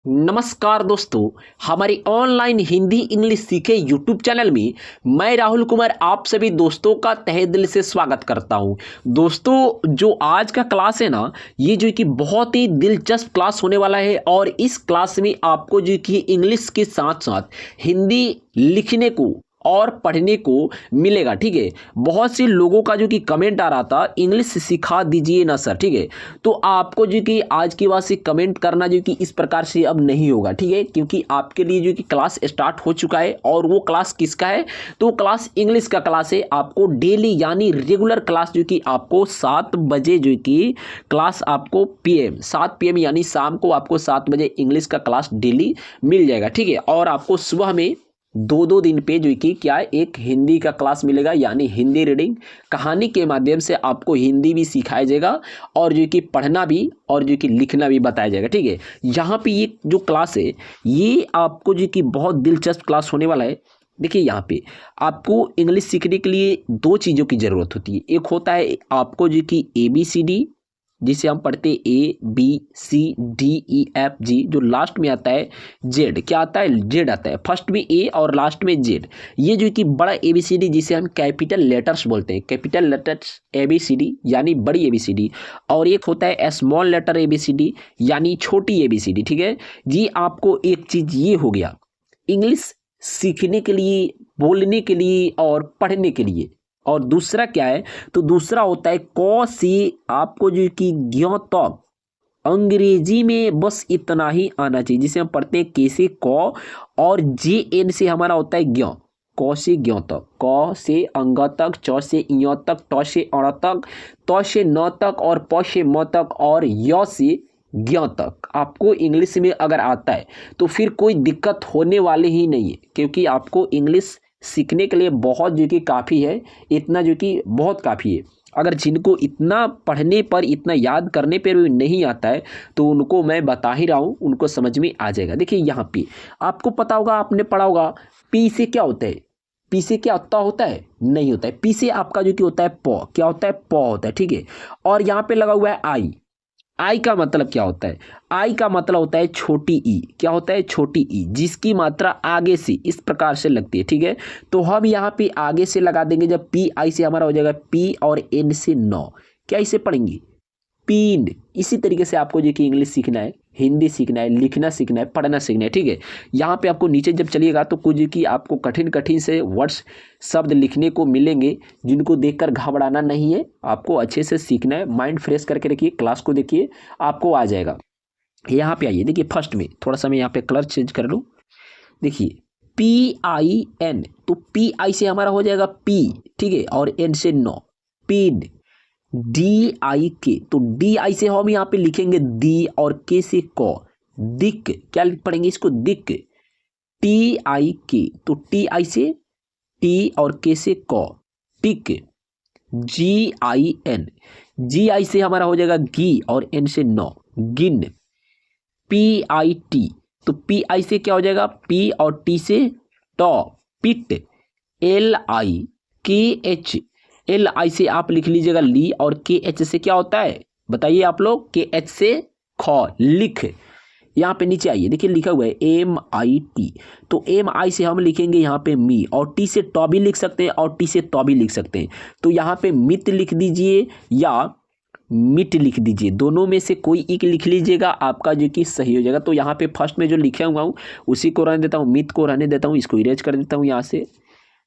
नमस्कार दोस्तों, हमारी ऑनलाइन हिंदी इंग्लिश सीखे यूट्यूब चैनल में मैं राहुल कुमार आप सभी दोस्तों का तहे दिल से स्वागत करता हूं। दोस्तों, जो आज का क्लास है ना, ये जो कि बहुत ही दिलचस्प क्लास होने वाला है और इस क्लास में आपको जो कि इंग्लिश के साथ साथ हिंदी लिखने को और पढ़ने को मिलेगा। ठीक है, बहुत से लोगों का जो कि कमेंट आ रहा था, इंग्लिश सिखा दीजिए ना सर। ठीक है, तो आपको जो कि आज के बाद से कमेंट करना जो कि इस प्रकार से अब नहीं होगा। ठीक है, क्योंकि आपके लिए जो कि क्लास स्टार्ट हो चुका है और वो क्लास किसका है, तो क्लास इंग्लिश का क्लास है। आपको डेली यानी रेगुलर क्लास जो कि आपको 7 बजे जो कि क्लास आपको PM 7 PM यानी शाम को आपको 7 बजे इंग्लिश का क्लास डेली मिल जाएगा। ठीक है, और आपको सुबह में दो दिन पे जो कि क्या एक हिंदी का क्लास मिलेगा, यानी हिंदी रीडिंग कहानी के माध्यम से आपको हिंदी भी सिखाया जाएगा और जो कि पढ़ना भी और जो कि लिखना भी बताया जाएगा। ठीक है, यहाँ पे ये जो क्लास है ये आपको जो कि बहुत दिलचस्प क्लास होने वाला है। देखिए, यहाँ पे आपको इंग्लिश सीखने के लिए 2 चीज़ों की ज़रूरत होती है। एक होता है आपको जो कि ABCD, जिसे हम पढ़ते हैं ABCDEFG, जो लास्ट में आता है जेड। क्या आता है? जेड आता है। फर्स्ट में A और लास्ट में जेड। ये जो कि बड़ा ABCD जिसे हम कैपिटल लेटर्स बोलते हैं, कैपिटल लेटर्स ABCD यानी बड़ी ABCD। और एक होता है स्मॉल लेटर ABCD यानी छोटी ABCD। ठीक है जी, आपको एक चीज़ ये हो गया इंग्लिश सीखने के लिए, बोलने के लिए और पढ़ने के लिए। और दूसरा क्या है, तो दूसरा होता है क से आपको जो कि ज्ञ तक अंग्रेजी में बस इतना ही आना चाहिए, जिसे हम पढ़ते हैं के से क और JN से हमारा होता है ज्ञ। क से ज्ञ तक, क से अंग तक, च से इ तक, ट से अण तक, त से न तक और प से म तक और य से ज्ञ तक आपको इंग्लिश में अगर आता है तो फिर कोई दिक्कत होने वाली ही नहीं है, क्योंकि आपको इंग्लिश सीखने के लिए बहुत जो कि काफ़ी है, इतना जो कि बहुत काफ़ी है। अगर जिनको इतना पढ़ने पर, इतना याद करने पर भी नहीं आता है तो उनको मैं बता ही रहा हूँ, उनको समझ में आ जाएगा। देखिए, यहाँ पे आपको पता होगा, आपने पढ़ा होगा पी से क्या होता है। पी से क्या होता है? नहीं होता है। पी से आपका जो कि होता है प। क्या होता है? प होता है। ठीक है, और यहाँ पे लगा हुआ है आई। आई का मतलब क्या होता है? आई का मतलब होता है छोटी ई। क्या होता है? छोटी ई, जिसकी मात्रा आगे से इस प्रकार से लगती है। ठीक है, तो हम यहाँ पे आगे से लगा देंगे। जब PI से हमारा हो जाएगा P और N से 9। क्या इसे पढ़ेंगे? पीन। इसी तरीके से आपको जो कि इंग्लिश सीखना है, हिंदी सीखना है, लिखना सीखना है, पढ़ना सीखना है। ठीक है, यहाँ पे आपको नीचे जब चलिएगा तो कुछ कि आपको कठिन कठिन से वर्ड्स, शब्द लिखने को मिलेंगे, जिनको देखकर घबराना नहीं है, आपको अच्छे से सीखना है। माइंड फ्रेश करके रखिए, क्लास को देखिए, आपको आ जाएगा। यहाँ पे आइए, देखिए फर्स्ट में थोड़ा सा मैं यहाँ पे कलर चेंज कर लूँ। देखिए PIN, तो PI से हमारा हो जाएगा P। ठीक है, और N से 9, पिन। DIK, तो DI से हम यहाँ पे लिखेंगे दी और K से क, दिक। क्या पढ़ेंगे इसको? दिक। TIK, तो TI से T और K से क, टिक। GIN, GI से हमारा हो जाएगा गी और N से 9, गिन। PIT, तो PI से क्या हो जाएगा? P और T से ट, पिट। LIKH, LI से आप लिख लीजिएगा ली और KH से क्या होता है बताइए आप लोग? KH से ख, लिख। यहाँ पे नीचे आइए, देखिए लिखा हुआ है MIT, तो MI से हम लिखेंगे यहाँ पे मी, और T से ट भी लिख सकते हैं और T से त भी लिख सकते हैं। तो यहाँ पे मित लिख दीजिए या मिट लिख दीजिए, दोनों में से कोई एक लिख लीजिएगा, आपका जो कि सही हो जाएगा। तो यहाँ पे फर्स्ट में जो लिखा हुआ हूँ उसी को रहने देता हूँ, मित को रहने देता हूँ, इसको इरेज कर देता हूँ यहाँ से।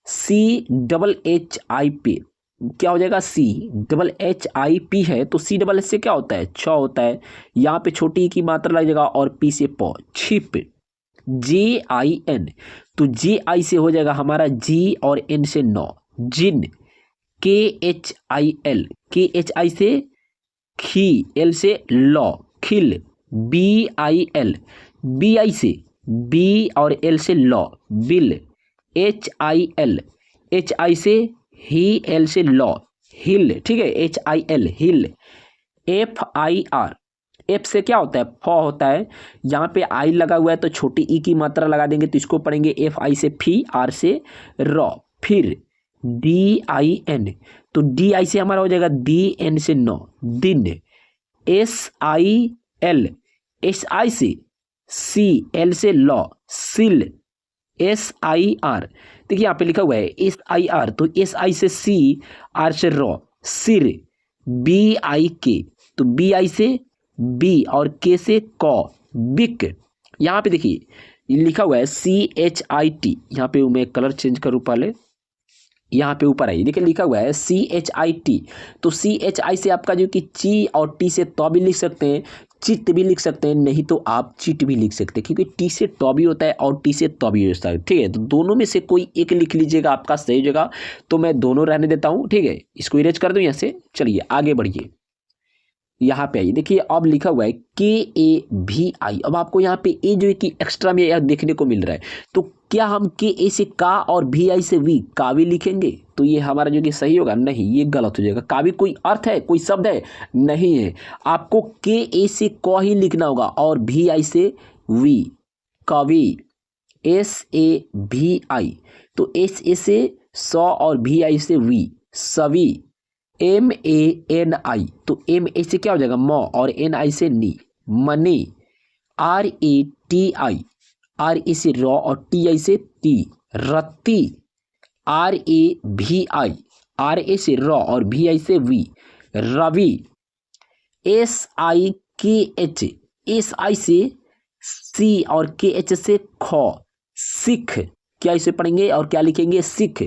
CHHIP, क्या हो जाएगा? CHHIP है, तो CHH से क्या होता है? छ होता है। यहाँ पे छोटी की मात्रा लग जाएगा और P से प, छिप। JIN, तो JI से हो जाएगा हमारा G और N से 9, जिन। KHIL, KHI से खी, L से लॉ, खिल। BIL, BI से B और L से लॉ, बिल। HIL, HI से ही, L से लॉ, हिल। ठीक है, HIL, हिल। FIR, F से क्या होता है? फ होता है। यहाँ पे आई लगा हुआ है तो छोटी ई की मात्रा लगा देंगे, तो इसको पढ़ेंगे FI से फी, R से रॉ, फिर। DIN, तो DI से हमारा हो जाएगा DN से 9, दिन। SIL, SI से सी, एल से लॉ, सिल, SIR। देखिए यहाँ पे लिखा हुआ है SIR, तो SI से सी, आर से रॉ, सिर, BIK, तो BI से बी और के से कौ, बिक। यहाँ पे देखिए लिखा हुआ है CHIT, यहाँ पे मैं कलर चेंज करूँ पहले, यहाँ पे ऊपर आइए, देखिए लिखा हुआ है CHIT, तो CHI से आपका जो कि ची और टी से तो भी लिख सकते हैं, चित भी लिख सकते हैं, नहीं तो आप चिट भी लिख सकते हैं, क्योंकि टी से तो भी होता है और टी से तो भी होता है। ठीक है, तो दोनों में से कोई एक लिख लीजिएगा, आपका सही हो जाएगा। तो मैं दोनों रहने देता हूँ। ठीक है, इसको इरेज कर दूँ यहाँ से। चलिए आगे बढ़िए, यहाँ पे आइए, देखिए अब लिखा हुआ है KAVI। अब आपको यहाँ पे ए जो है कि एक्स्ट्रा में देखने को मिल रहा है, तो क्या हम KA से का और VI से वी कावी लिखेंगे? तो ये हमारा जो कि सही होगा? नहीं, ये गलत हो जाएगा। कावी कोई अर्थ है, कोई शब्द है? नहीं है। आपको KA से क ही लिखना होगा और VI से वी, कवि, SAVI, तो SA से सौ और VI से वी, सवी, MANI, तो MA से क्या हो जाएगा? मौ और NI से नी, मनी, RATI, RA से रॉ और TI से ती, रत्ती, RAVI, RA से रॉ और VI से वी, रवि, SIKH, SI से सी और KH से खो, सिख। क्या इसे पढ़ेंगे और क्या लिखेंगे? सिख।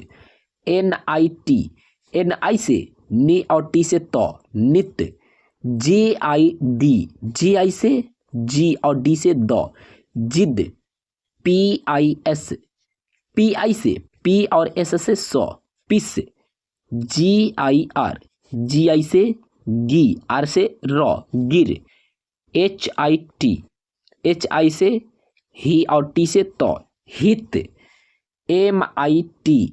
NIT, NI से नी और टी से तो, नित। JID, GI से जी और डी से दो, जिद। PIS, PI से पी और एस से सौ, पिस। GIR, GI से गी, आर से रॉ, गिर। HIT, HI से ही और टी से तो, हित। MIT,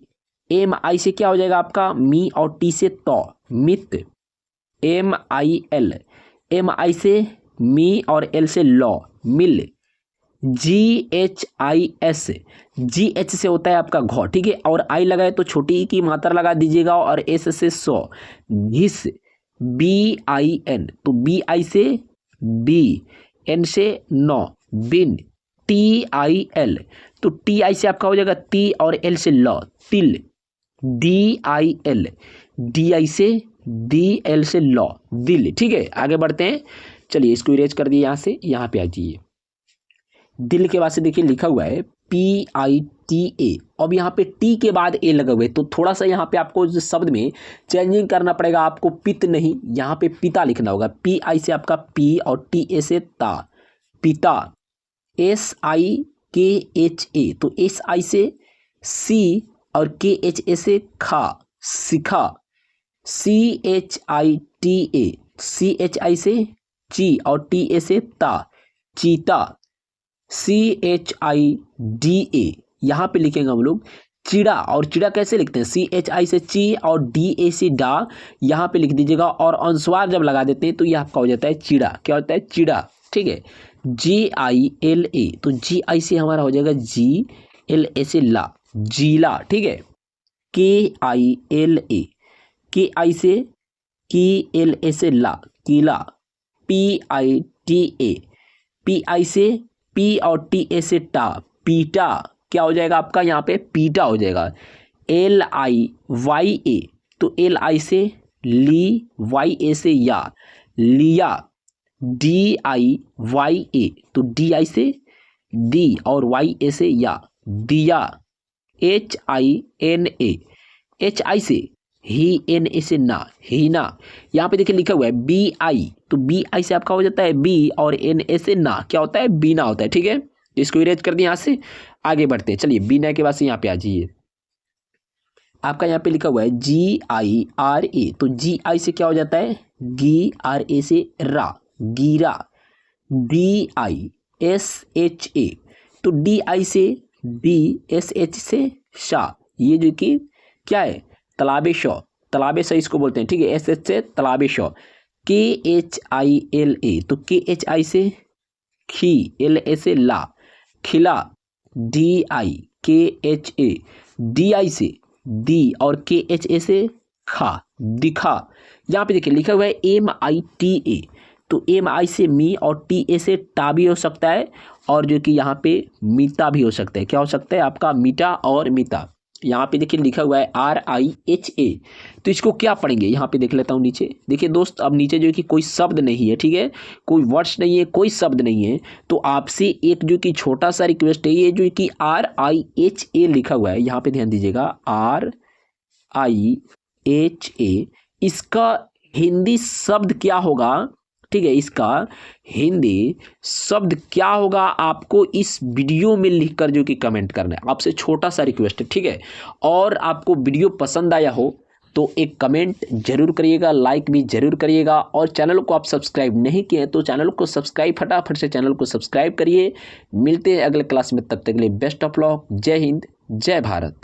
MI से क्या हो जाएगा आपका? मी और टी से तो, मित। MIL, MI से मी और एल से लॉ, मिल। GHIS, GH से होता है आपका घौ, ठीक है, और आई लगाए तो छोटी की मात्रा लगा दीजिएगा और एस से सौ, घिस। BIN, तो BI से बी, एन से नौ, बिन। TIL, तो TI से आपका हो जाएगा ती और एल से लॉ, तिल। DIL, DI से दी, एल से लॉ, दिल। ठीक है, आगे बढ़ते हैं। चलिए इसको इरेज कर दिए यहाँ से, यहाँ पे आ जाइए। दिल के बाद से देखिए लिखा हुआ है PITA। अब यहाँ पे टी के बाद ए लगा हुआ है, तो थोड़ा सा यहाँ पे आपको शब्द में चेंजिंग करना पड़ेगा। आपको पित नहीं, यहाँ पे पिता लिखना होगा। PI से आपका पी और TA से ता, पिता। SIKHA, तो SI से सी और KHA से खा, सिखा। CHITA, CHI से ची और TA से ता, चीता। CHIDA, यहाँ पे लिखेंगे हम लोग चिड़ा, और चिड़ा कैसे लिखते हैं? CHI से ची और DA से डा, यहाँ पे लिख दीजिएगा, और अनुस्वार जब लगा देते हैं तो यह आपका हो जाता है चिड़ा। क्या होता है? चिड़ा। ठीक है। GILA, तो GI से हमारा हो जाएगा जी, LA से ला, जीला। ठीक है। KILA, KI से की, LA से ला, किला। PITA, PI से पी और TA से टा, पीटा। क्या हो जाएगा आपका? यहाँ पे पीटा हो जाएगा। LIYA, तो LI से ली, YA से या, लिया। DIYA, तो DI से दी और YA से या, दिया। HINA, HI से ही, NA से ना, हीना। यहाँ पे देखिए लिखा हुआ है BI, तो BI से आपका हो जाता है बी और NA से ना, क्या होता है? बीना होता है। ठीक है, इसको इरेज कर दिए यहाँ से, आगे बढ़ते हैं। चलिए बीना के बाद से यहाँ पे आ जाइए। आपका यहाँ पे लिखा हुआ है GIRA, तो GI से क्या हो जाता है? गी, RA से रा, गिरा। DISHA, तो DI से डी, SH से शा, ये जो कि क्या है? तालाबे शौ, तालाबे शौ इसको बोलते हैं। ठीक है, SH से तालाबे शौ। KHILA, तो KHI से खी, LA से ला, खिला। DIKHA, DI से दी और KHA से खा, दिखा। यहाँ पे देखिए लिखा हुआ है MITA, तो MI से मी और TA से टा भी हो सकता है, और जो कि यहाँ पे मीता भी हो सकता है। क्या हो सकता है आपका? मीटा और मीता। यहाँ पे देखिए लिखा हुआ है RIHA। तो इसको क्या पढ़ेंगे, यहाँ पे देख लेता हूँ नीचे। देखिए दोस्त, अब नीचे जो है कि कोई शब्द नहीं है, ठीक है, कोई वर्ड्स नहीं है, कोई शब्द नहीं है। तो आपसे एक जो कि छोटा सा रिक्वेस्ट है, ये जो कि RIHA लिखा हुआ है, यहाँ पे ध्यान दीजिएगा, RIHA, इसका हिंदी शब्द क्या होगा? ठीक है, इसका हिंदी शब्द क्या होगा आपको इस वीडियो में लिखकर जो कि कमेंट करना है। आपसे छोटा सा रिक्वेस्ट है, ठीक है। और आपको वीडियो पसंद आया हो तो एक कमेंट जरूर करिएगा, लाइक भी जरूर करिएगा, और चैनल को आप सब्सक्राइब नहीं किए तो चैनल को सब्सक्राइब, फटाफट से चैनल को सब्सक्राइब करिए। मिलते हैं अगले क्लास में, तब तक के लिए बेस्ट ऑफ लक। जय हिंद, जय भारत।